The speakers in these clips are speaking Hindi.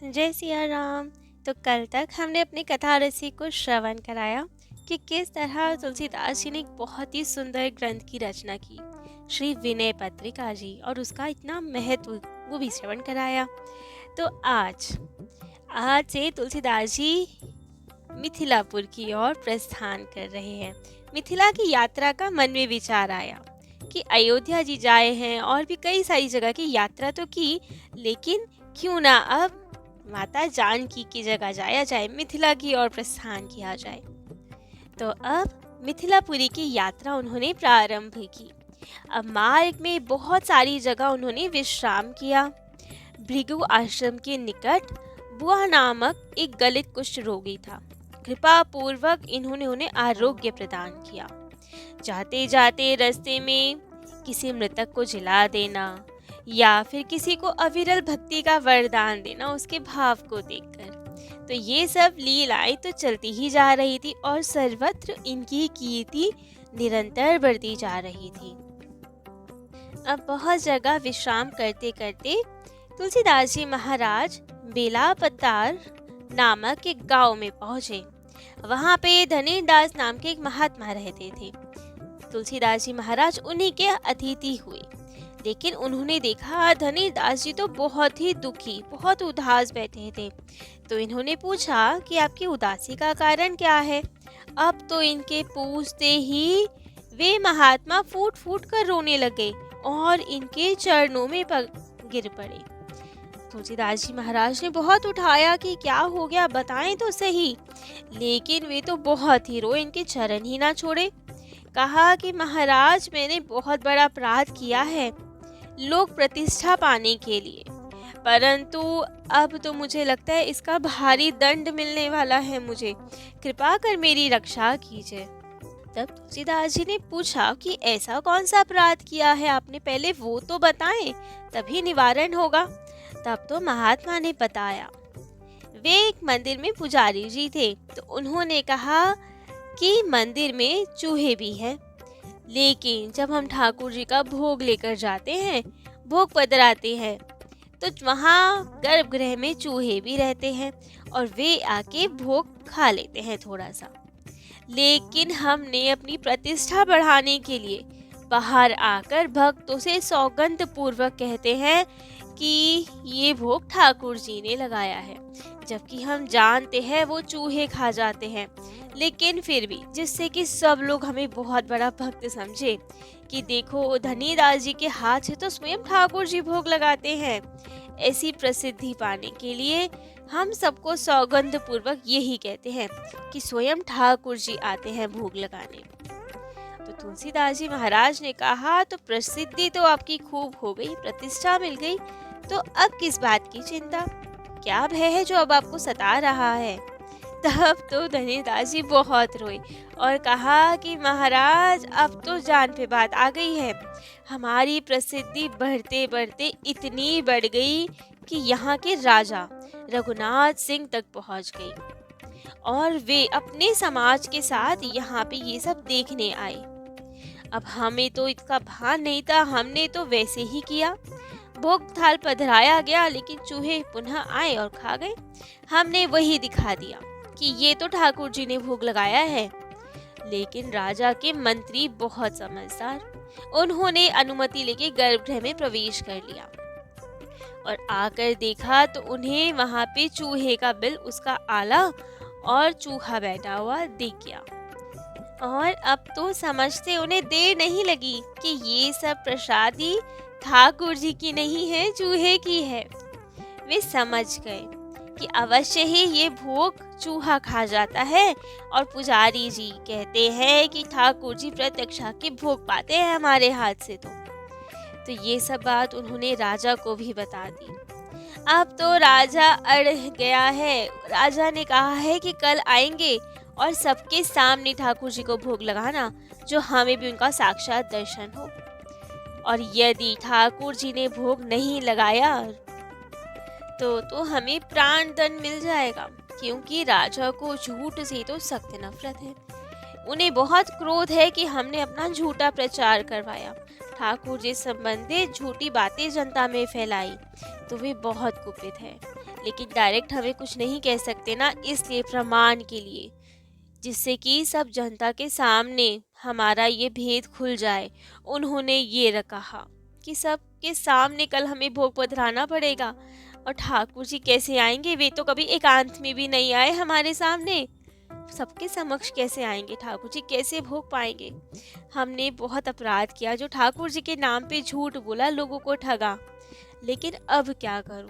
जय सिया राम। तो कल तक हमने अपनी कथा रसी को श्रवण कराया कि किस तरह तुलसीदास जी ने एक बहुत ही सुंदर ग्रंथ की रचना की, श्री विनय पत्रिका जी, और उसका इतना महत्व वो भी श्रवण कराया। तो आज से तुलसीदास जी मिथिलापुर की ओर प्रस्थान कर रहे हैं। मिथिला की यात्रा का मन में विचार आया कि अयोध्या जी जाए हैं और भी कई सारी जगह की यात्रा तो की, लेकिन क्यों ना अब माता जानकी की जगह जाया जाए, मिथिला की ओर प्रस्थान किया जाए। तो अब मिथिलापुरी की यात्रा उन्होंने प्रारंभ की। अब मार्ग में बहुत सारी जगह उन्होंने विश्राम किया। भृगु आश्रम के निकट बुआ नामक एक गलित कुष्ठ रोगी था। कृपा पूर्वक इन्होंने उन्हें आरोग्य प्रदान किया। जाते जाते रास्ते में किसी मृतक को जिला देना या फिर किसी को अविरल भक्ति का वरदान देना उसके भाव को देखकर, तो ये सब लीलाएं तो चलती ही जा रही थी और सर्वत्र इनकी कीर्ति निरंतर बढ़ती जा रही थी। अब बहुत जगह विश्राम करते करते तुलसीदास जी महाराज बेलापतार नामक एक गांव में पहुंचे। वहां पे धनीदास नाम के एक महात्मा रहते थे। तुलसीदास जी महाराज उन्हीं के अतिथि हुए, लेकिन उन्होंने देखा धनीदास जी तो बहुत ही दुखी, बहुत उदास बैठे थे। तो इन्होंने पूछा कि आपकी उदासी का कारण क्या है। अब तो इनके पूछते ही वे महात्मा फूट फूट कर रोने लगे और इनके चरणों में गिर पड़े। तुलसीदास जी महाराज ने बहुत उठाया कि क्या हो गया, बताएं तो सही, लेकिन वे तो बहुत ही रोए, इनके चरण ही ना छोड़े। कहा कि महाराज, मैंने बहुत बड़ा अपराध किया है लोक प्रतिष्ठा पाने के लिए, परंतु अब तो मुझे लगता है इसका भारी दंड मिलने वाला है, मुझे कृपा कर मेरी रक्षा कीजिए। तब तुलसीदास जी ने पूछा कि ऐसा कौन सा अपराध किया है आपने, पहले वो तो बताएं, तभी निवारण होगा। तब तो महात्मा ने बताया, वे एक मंदिर में पुजारी जी थे। तो उन्होंने कहा कि मंदिर में चूहे भी हैं, लेकिन जब हम ठाकुर जी का भोग लेकर जाते हैं, भोग पधराते हैं, तो वहाँ गर्भगृह में चूहे भी रहते हैं और वे आके भोग खा लेते हैं थोड़ा सा। लेकिन हमने अपनी प्रतिष्ठा बढ़ाने के लिए बाहर आकर भक्तों से सौगंध पूर्वक कहते हैं कि ये भोग ठाकुर जी ने लगाया है, जबकि हम जानते हैं वो चूहे खा जाते हैं। लेकिन फिर भी जिससे कि सब लोग हमें बहुत बड़ा भक्त समझे कि देखो धनीदास जी के हाथ से तो स्वयं ठाकुर जी भोग लगाते हैं, ऐसी प्रसिद्धि पाने के लिए हम सबको सौगंध पूर्वक यही कहते हैं कि स्वयं ठाकुर जी आते हैं भोग लगाने। तो तुलसीदास जी महाराज ने कहा, तो प्रसिद्धि तो आपकी खूब हो गई, प्रतिष्ठा मिल गई, तो अब किस बात की चिंता, क्या भय है जो अब आपको सता रहा है। तब तो धनीदास जी बहुत रोए और कहा कि महाराज, अब तो जान पे बात आ गई है, हमारी प्रसिद्धि बढ़ते बढ़ते इतनी बढ़ गई कि यहाँ के राजा रघुनाथ सिंह तक पहुँच गई और वे अपने समाज के साथ यहाँ पे ये सब देखने आए। अब हमें तो इसका भान नहीं था, हमने तो वैसे ही किया, भोग थाल पधराया गया, लेकिन चूहे पुनः आए और खा गए। हमने वही दिखा दिया कि ये तो ठाकुर जी ने भोग लगाया है। लेकिन राजा के मंत्री बहुत समझदार, उन्होंने अनुमति लेके गर्भगृह में प्रवेश कर लिया और आकर देखा तो उन्हें वहां पे चूहे का बिल, उसका आला और चूहा बैठा हुआ दिख गया। और अब तो समझते उन्हें देर नहीं लगी कि ये सब प्रसादी ठाकुर जी की नहीं है, चूहे की है। वे समझ गए कि अवश्य ही ये भोग चूहा खा जाता है और पुजारी जी कहते हैं कि ठाकुर जी प्रत्यक्ष के भोग पाते हैं हमारे हाथ से। तो ये सब बात उन्होंने राजा को भी बता दी। अब तो राजा अड़ गया है। राजा ने कहा है कि कल आएंगे और सबके सामने ठाकुर जी को भोग लगाना, जो हमें भी उनका साक्षात दर्शन हो। और यदि ठाकुर जी ने भोग नहीं लगाया तो हमें प्राण दंड मिल जाएगा, क्योंकि राजा को झूठ से तो सख्त नफरत है। उन्हें बहुत क्रोध है कि हमने अपना झूठा प्रचार करवाया, ठाकुर जी संबंधित झूठी बातें जनता में फैलाई, तो वे बहुत कुपित है। लेकिन डायरेक्ट हमें कुछ नहीं कह सकते ना, इसलिए प्रमाण के लिए, जिससे कि सब जनता के सामने हमारा ये भेद खुल जाए, उन्होंने ये कहा कि सबके सामने कल हमें भोग पधराना पड़ेगा। और ठाकुर जी कैसे आएंगे? वे तो कभी एकांत में भी नहीं आए हमारे सामने, सबके समक्ष कैसे आएंगे? ठाकुर जी कैसे भोग पाएंगे? हमने बहुत अपराध किया, जो ठाकुर जी के नाम पे झूठ बोला, लोगों को ठगा, लेकिन अब क्या करूं?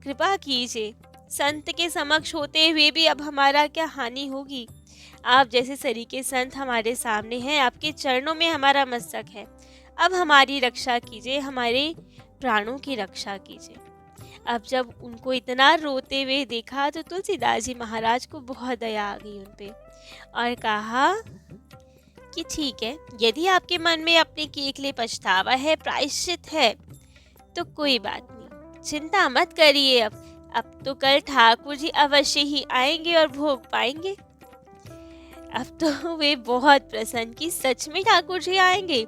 कृपा कीजिए, संत के समक्ष होते हुए भी अब हमारा क्या हानि होगी? आप जैसे सरीखे संत हमारे सामने हैं, आपके चरणों में हमारा मस्तक है, अब हमारी रक्षा कीजिए, हमारे प्राणों की रक्षा कीजिए। अब जब उनको इतना रोते हुए देखा तो तुलसीदास जी महाराज को बहुत दया आ गई उन पे, और कहा कि ठीक है, यदि आपके मन में अपने किए के लिए पछतावा है, प्रायश्चित है, तो कोई बात नहीं, चिंता मत करिए। अब तो कल ठाकुर जी अवश्य ही आएंगे और भोग पाएंगे। अब तो वे बहुत प्रसन्न कि सच में ठाकुर जी आएंगे।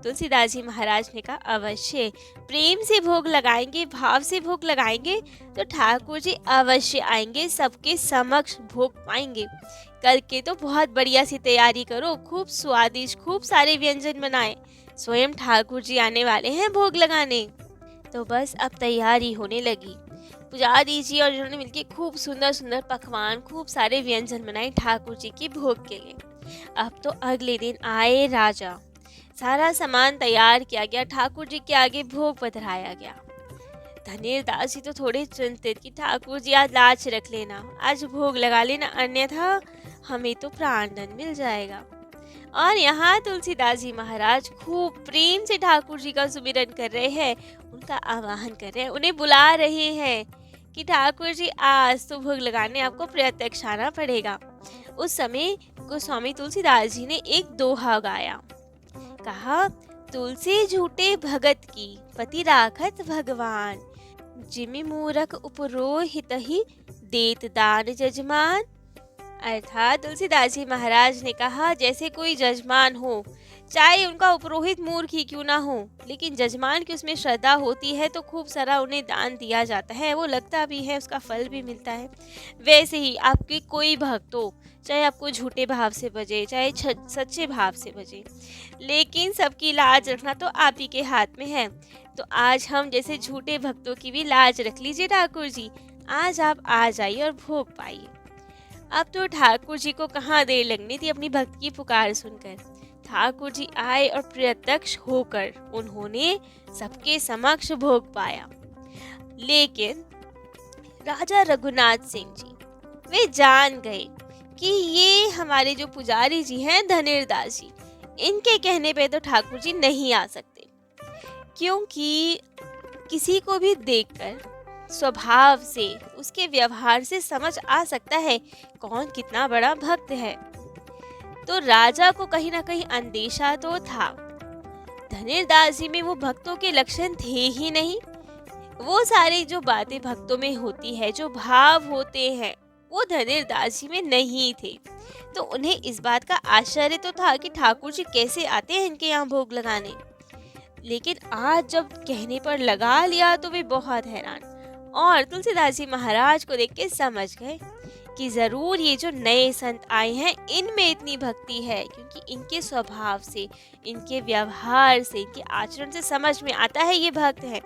तुलसीदास जी महाराज ने कहा, अवश्य, प्रेम से भोग लगाएंगे, भाव से भोग लगाएंगे तो ठाकुर जी अवश्य आएंगे, सबके समक्ष भोग पाएंगे। कल के तो बहुत बढ़िया सी तैयारी करो, खूब स्वादिष्ट, खूब सारे व्यंजन बनाएं, स्वयं ठाकुर जी आने वाले हैं भोग लगाने। तो बस अब तैयारी होने लगी। पुजारी जी और उन्होंने मिलकर खूब सुंदर सुंदर पकवान, खूब सारे व्यंजन बनाए ठाकुर जी के भोग के लिए। अब तो अगले दिन आए राजा, सारा सामान तैयार किया गया, ठाकुर जी के आगे भोग पधराया गया। धनेर दास जी तो थोड़े चिंतित कि ठाकुर जी आज लाज रख लेना, आज भोग लगा लेना, अन्यथा हमें तो प्राणदंड मिल जाएगा। और यहाँ तुलसीदास जी महाराज खूब प्रेम से ठाकुर जी का सुमिरन कर रहे हैं, उनका आवाहन कर रहे हैं, उन्हें बुला रहे हैं कि ठाकुर जी आज तो भोग लगाने आपको प्रत्यक्ष आना पड़ेगा। उस समय गोस्वामी तुलसीदास जी ने एक दोहा गाया, कहा, तुलसी झूठे भगत की पति राखत भगवान, जिमि मूरख उपरोहित ही देत दान जजमान। अर्थात तुलसीदास जी महाराज ने कहा, जैसे कोई जजमान हो, चाहे उनका उपरोहित मूर्ख ही क्यों ना हो, लेकिन जजमान की उसमें श्रद्धा होती है तो खूब सारा उन्हें दान दिया जाता है, वो लगता भी है, उसका फल भी मिलता है। वैसे ही आपके कोई भक्त हो, चाहे आपको झूठे भाव से बजे, चाहे सच्चे भाव से बजे, लेकिन सबकी लाज रखना तो आप ही के हाथ में है। तो आज हम जैसे झूठे भक्तों की भी लाज रख लीजिए ठाकुर जी, आज आप आ जाइए और भोग पाइए। अब तो ठाकुर जी को कहाँ देर लगनी थी अपनी भक्त की पुकार सुनकर। ठाकुर जी आए और प्रत्यक्ष होकर उन्होंने सबके समक्ष भोग पाया। लेकिन राजा रघुनाथ सिंह जी वे जान गए कि ये हमारे जो पुजारी जी हैं धनेर दास जी, इनके कहने पे तो ठाकुर जी नहीं आ सकते, क्योंकि किसी को भी देखकर स्वभाव से, उसके व्यवहार से समझ आ सकता है कौन कितना बड़ा भक्त है। तो राजा को कहीं ना कहीं अंदेशा तो था, धनेर दास जी में वो भक्तों के लक्षण थे ही नहीं। वो सारी जो बातें भक्तों में होती है, जो भाव होते हैं, वो धनेर दास जी में नहीं थे। तो उन्हें इस बात का आश्चर्य तो था कि ठाकुर जी कैसे आते हैं इनके यहाँ भोग लगाने, लेकिन आज जब कहने पर लगा लिया तो वे बहुत हैरान, और तुलसीदास जी महाराज को देख के समझ गए कि जरूर ये जो नए संत आए हैं इनमें इतनी भक्ति है, क्योंकि इनके स्वभाव से, इनके व्यवहार से, इनके आचरण से समझ में आता है ये भक्त है।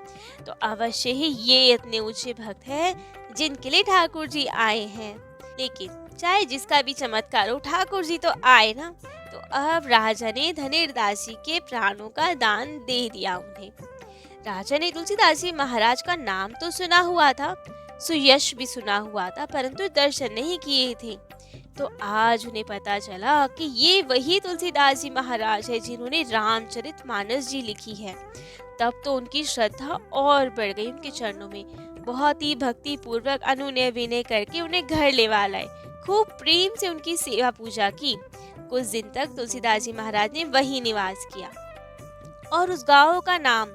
तो अवश्य ही ये इतने ऊंचे भक्त हैं जिनके लिए ठाकुर जी आए हैं। लेकिन चाहे जिसका भी चमत्कार हो, ठाकुर जी तो आए ना। तो अब राजा ने धनेर दास जी के प्राणों का दान दे दिया उन्हें। राजा ने तुलसीदास जी महाराज का नाम तो सुना हुआ था, सुयश भी सुना हुआ था, परंतु दर्शन नहीं किए थे। तो आज उन्हें पता चला कि ये वही तुलसीदास जी महाराज है जिन्होंने रामचरितमानस जी लिखी है। तब तो उनकी श्रद्धा और बढ़ गई उनके चरणों में, बहुत ही भक्ति पूर्वक अनुनय विनय करके उन्हें घर लेवा लाए, खूब प्रेम से उनकी सेवा पूजा की। कुछ दिन तक तुलसीदास जी महाराज ने वही निवास किया और उस गांव का नाम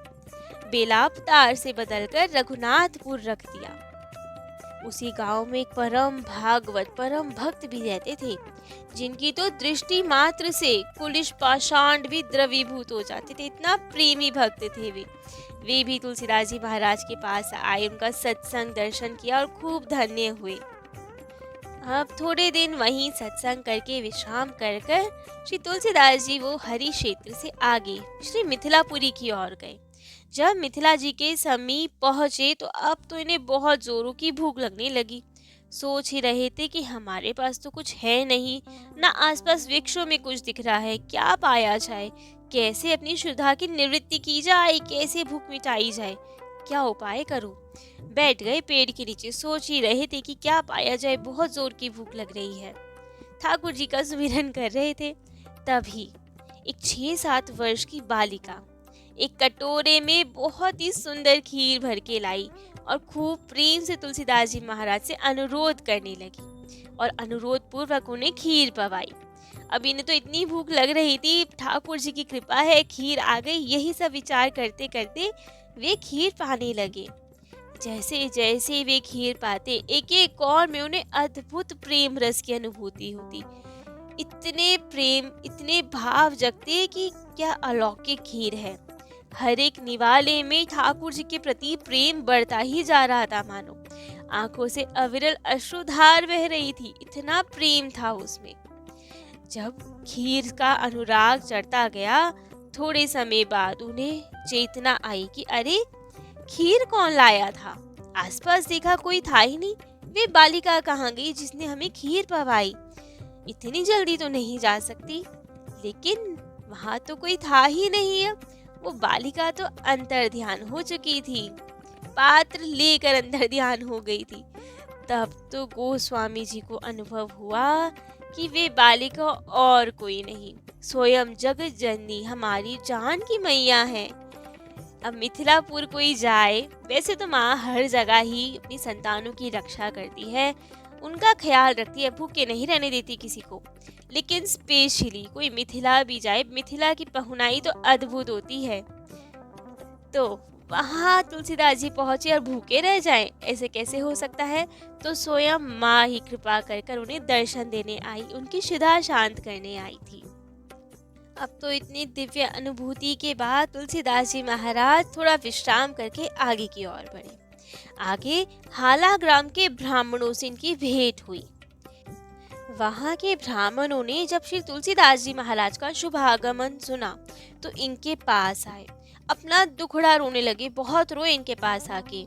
बेलापतार से बदलकर रघुनाथपुर रख दिया। उसी गांव में एक परम भागवत परम भक्त भी रहते थे, जिनकी तो दृष्टि मात्र से कुलिश पाषाण भी द्रवीभूत हो जाते थे। इतना प्रेमी भक्त थे वे भी तुलसीदास जी महाराज के पास आए, उनका सत्संग दर्शन किया और खूब धन्य हुए। अब थोड़े दिन वहीं सत्संग करके विश्राम कर कर श्री तुलसीदास जी वो हरि क्षेत्र से आगे श्री मिथिलापुरी की ओर गए। जब मिथिला जी के समीप पहुंचे तो अब तो इन्हें बहुत जोरों की भूख लगने लगी। सोच ही रहे थे कि हमारे पास तो कुछ है नहीं, ना आसपास वृक्षों में कुछ दिख रहा है, क्या पाया जाए, कैसे अपनी क्षुधा की निवृत्ति की जाए, कैसे भूख मिटाई जाए, क्या उपाय करूं। बैठ गए पेड़ के नीचे, सोच ही रहे थे कि क्या पाया जाए, बहुत जोर की भूख लग रही है। ठाकुर जी का सुमिरन कर रहे थे, तभी एक 6-7 वर्ष की बालिका एक कटोरे में बहुत ही सुंदर खीर भर के लाई और खूब प्रेम से तुलसीदास जी महाराज से अनुरोध करने लगी और अनुरोध पूर्वक उन्हें खीर पवाई। अब इन्हें तो इतनी भूख लग रही थी, ठाकुर जी की कृपा है खीर आ गई, यही सब विचार करते करते वे खीर पाने लगे। जैसे जैसे वे खीर पाते, एक एक कौर में उन्हें अद्भुत प्रेम रस की अनुभूति होती। इतने प्रेम, इतने भाव जगते कि क्या अलौकिक खीर है। हर एक निवाले में ठाकुर जी के प्रति प्रेम बढ़ता ही जा रहा था, मानो आंखों से अविरल अश्रुधार बह रही थी, इतना प्रेम था उसमें। जब खीर का अनुराग चढ़ता गया, थोड़े समय बाद उन्हें चेतना आई कि अरे खीर कौन लाया था। आसपास देखा कोई था ही नहीं, वे बालिका कहाँ गई जिसने हमें खीर पवाई। इतनी जल्दी तो नहीं जा सकती, लेकिन वहां तो कोई था ही नहीं। अब वो बालिका तो अंतर ध्यान हो चुकी थी, पात्र लेकर अंतर ध्यान हो गई थी। तब तो गोस्वामी जी को अनुभव हुआ कि वे बालिका और कोई नहीं, स्वयं जगत जननी हमारी जान की मैया है। अब मिथिलापुर कोई जाए, वैसे तो माँ हर जगह ही अपनी संतानों की रक्षा करती है, उनका ख्याल रखती है, भूखे नहीं रहने देती किसी को, लेकिन स्पेशली कोई मिथिला भी जाए, मिथिला की पहुनाई तो अद्भुत होती है। तो वहाँ तुलसीदास जी पहुंचे और भूखे रह जाएं, ऐसे कैसे हो सकता है। तो स्वयं माँ ही कृपा कर कर उन्हें दर्शन देने आई, उनकी क्षुधा शांत करने आई थी। अब तो इतनी दिव्य अनुभूति के बाद तुलसीदास जी महाराज थोड़ा विश्राम करके आगे की ओर बढ़े। आगे हाला ग्राम के ब्राह्मणों से इनकी भेंट हुई। वहां के ब्राह्मणों ने जब श्री तुलसीदास जी महाराज का शुभ आगमन सुना तो इनके पास आए, अपना दुखड़ा रोने लगे, बहुत रोए इनके पास आके।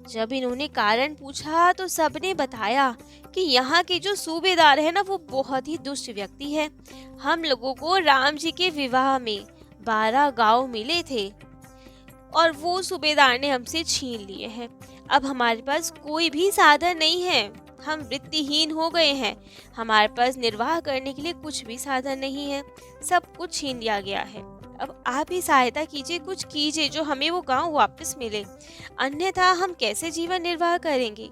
जब इन्होंने कारण पूछा तो सबने बताया कि यहाँ के जो सूबेदार है ना, वो बहुत ही दुष्ट व्यक्ति है। हम लोगों को राम जी के विवाह में 12 गांव मिले थे और वो सूबेदार ने हमसे छीन लिए हैं। अब हमारे पास कोई भी साधन नहीं है, हम वृत्तिहीन हो गए हैं, हमारे पास निर्वाह करने के लिए कुछ भी साधन नहीं है, सब कुछ छीन लिया गया है। अब आप ही सहायता कीजिए, कुछ कीजिए जो हमें वो गांव वापस मिले, अन्यथा हम कैसे जीवन निर्वाह करेंगे।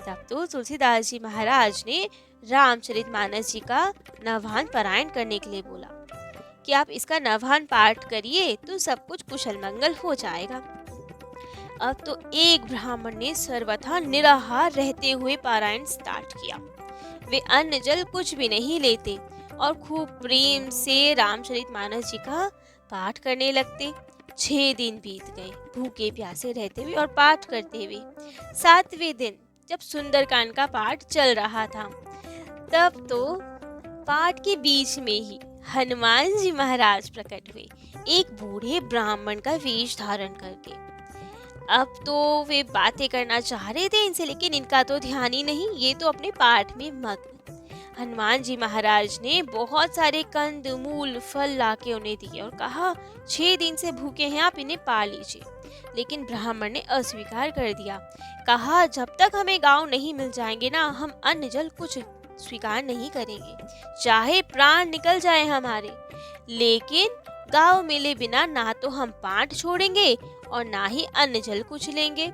तब तो तुलसीदास जी महाराज ने रामचरितमानस जी का नवहान पारायण करने के लिए बोला कि आप इसका नवहान पाठ करिए तो सब कुछ कुशल मंगल हो जाएगा। अब तो एक ब्राह्मण ने सर्वथा निराहार रहते हुए पारायण स्टार्ट किया। वे अन्न जल कुछ भी नहीं लेते और खूब प्रेम से रामचरितमानस जी का पाठ करने लगते। 6 दिन बीत गए भूखे प्यासे रहते हुए और पाठ करते हुए। 7वें दिन जब सुंदरकांड का पाठ चल रहा था, तब तो पाठ के बीच में ही हनुमान जी महाराज प्रकट हुए, एक बूढ़े ब्राह्मण का वेश धारण करके। अब तो वे बातें करना चाह रहे थे इनसे, लेकिन इनका तो ध्यान ही नहीं, ये तो अपने पाठ में मग्न। हनुमान जी महाराज ने बहुत सारे कंद मूल फल लाके उन्हें दिए और कहा 6 दिन से भूखे हैं, आप इन्हें पा लीजिए। लेकिन ब्राह्मण ने अस्वीकार कर दिया, कहा जब तक हमें गांव नहीं मिल जाएंगे ना, हम अन्न जल कुछ स्वीकार नहीं करेंगे, चाहे प्राण निकल जाए हमारे, लेकिन गांव मिले बिना ना तो हम पाठ छोड़ेंगे और ना ही अन्न जल कुछ लेंगे,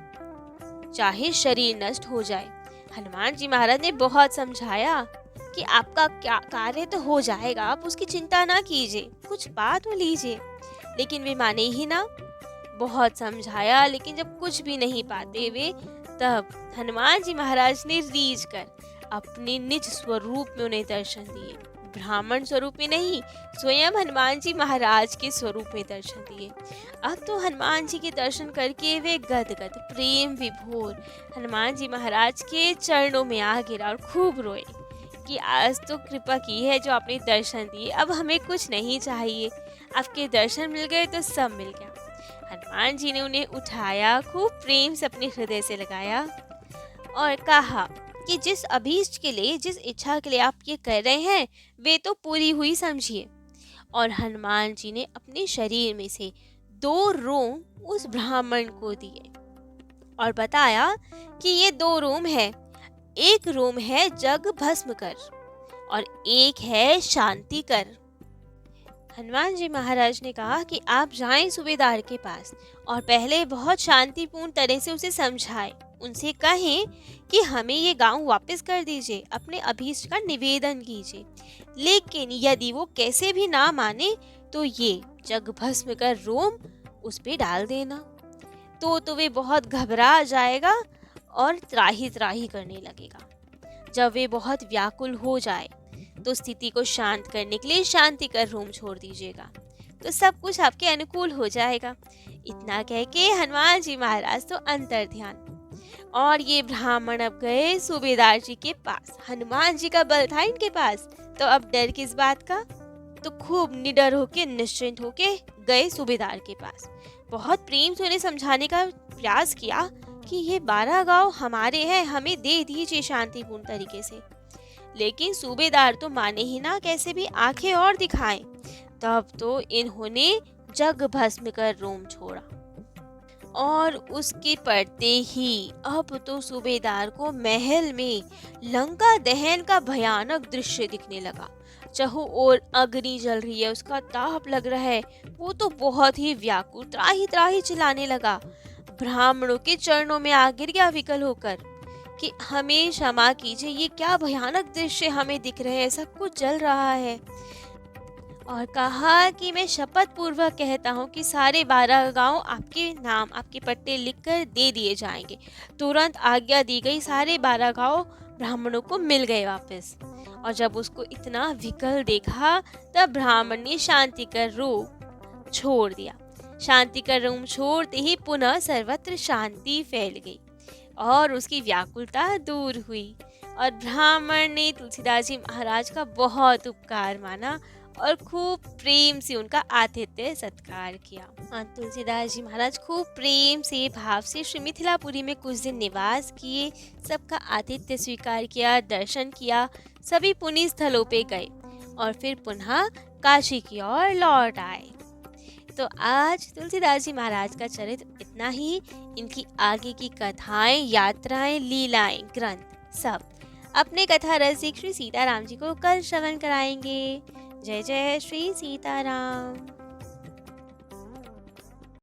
चाहे शरीर नष्ट हो जाए। हनुमान जी महाराज ने बहुत समझाया कि आपका क्या कार्य तो हो जाएगा, आप उसकी चिंता ना कीजिए, कुछ पा तो लीजिए। लेकिन वे माने ही ना, बहुत समझाया, लेकिन जब कुछ भी नहीं पाते वे तब हनुमान जी महाराज ने रीझ कर अपने निज स्वरूप में उन्हें दर्शन दिए। ब्राह्मण स्वरूप में नहीं, स्वयं हनुमान जी महाराज के स्वरूप में दर्शन दिए। अब तो हनुमान जी के दर्शन करके वे गदगद प्रेम विभोर हनुमान जी महाराज के चरणों में आ गिरा और खूब रोए कि आज तो कृपा की है जो आपने दर्शन दिए, अब हमें कुछ नहीं चाहिए, आपके दर्शन मिल गए तो सब मिल गया। हनुमान जी ने उन्हें उठाया, खूब प्रेम से अपने हृदय से लगाया और कहा कि जिस अभीष्ट के लिए, जिस इच्छा के लिए आप ये कर रहे हैं, वे तो पूरी हुई समझिए। और हनुमान जी ने अपने शरीर में से 2 रोम उस ब्राह्मण को दिए और बताया कि ये 2 रोम है, एक रोम है जग भस्म कर और एक है शांति कर। हनुमान जी महाराज ने कहा कि आप जाएं सूबेदार के पास और पहले बहुत शांतिपूर्ण तरह से उसे समझाएं, उनसे कहें कि हमें ये गांव वापस कर दीजिए, अपने अभीष्ट का निवेदन कीजिए। लेकिन यदि वो कैसे भी ना माने तो ये जग भस्म कर रोम उस पे डाल देना। तो वे बहुत घबरा जाएगा और त्राही त्राही करने लगेगा। जब वे बहुत व्याकुल हो जाए तो स्थिति को शांत करने के लिए शांति कर रोम छोड़ दीजिएगा, तो सब कुछ आपके अनुकूल हो जाएगा। इतना कह के हनुमान जी महाराज तो अंतर ध्यान। और ये ब्राह्मण अब गए सूबेदार जी के पास। हनुमान जी का बल था इनके पास, तो अब डर किस बात का। तो खूब निडर होके, निश्चिंत होके गए सूबेदार के पास। बहुत प्रेम से उन्हें समझाने का प्रयास किया कि ये 12 गांव हमारे हैं, हमें दे दीजिए शांतिपूर्ण तरीके से। लेकिन सूबेदार तो माने ही ना, कैसे भी आंखें और दिखाएं। तब तो इन्होंने जग भस्म कर रोम छोड़ा और उसके पड़ते ही अब तो सूबेदार को महल में लंका दहन का भयानक दृश्य दिखने लगा। चहु और अग्नि जल रही है, उसका ताप लग रहा है। वो तो बहुत ही व्याकुल त्राही त्राही चिल्लाने लगा, ब्राह्मणों के चरणों में आ गिर गया विकल होकर कि हमें क्षमा कीजिए, ये क्या भयानक दृश्य हमें दिख रहे हैं, सब कुछ जल रहा है। और कहा कि मैं शपथ पूर्वक कहता हूँ कि सारे 12 गांव आपके नाम, आपके पट्टे लिखकर दे दिए जाएंगे। तुरंत आज्ञा दी गई, सारे 12 गांव ब्राह्मणों को मिल गए वापस। और जब उसको इतना विकल देखा तब ब्राह्मण ने शांति कर रूप छोड़ दिया। शांति का रूप छोड़ते ही पुनः सर्वत्र शांति फैल गई और उसकी व्याकुलता दूर हुई। और ब्राह्मण ने तुलसीदास जी महाराज का बहुत उपकार माना और खूब प्रेम से उनका आतिथ्य सत्कार किया। और तुलसीदास जी महाराज खूब प्रेम से, भाव से श्री मिथिलापुरी में कुछ दिन निवास किए, सबका आतिथ्य स्वीकार किया, दर्शन किया, सभी पुण्य स्थलों पे गए और फिर पुनः काशी की ओर लौट आए। तो आज तुलसीदास जी महाराज का चरित्र इतना ही। इनकी आगे की कथाएं, यात्राएं, लीलाएं, ग्रंथ सब अपने कथा रसिक श्री सीताराम जी को कल श्रवण कराएंगे। जय जय श्री सीताराम।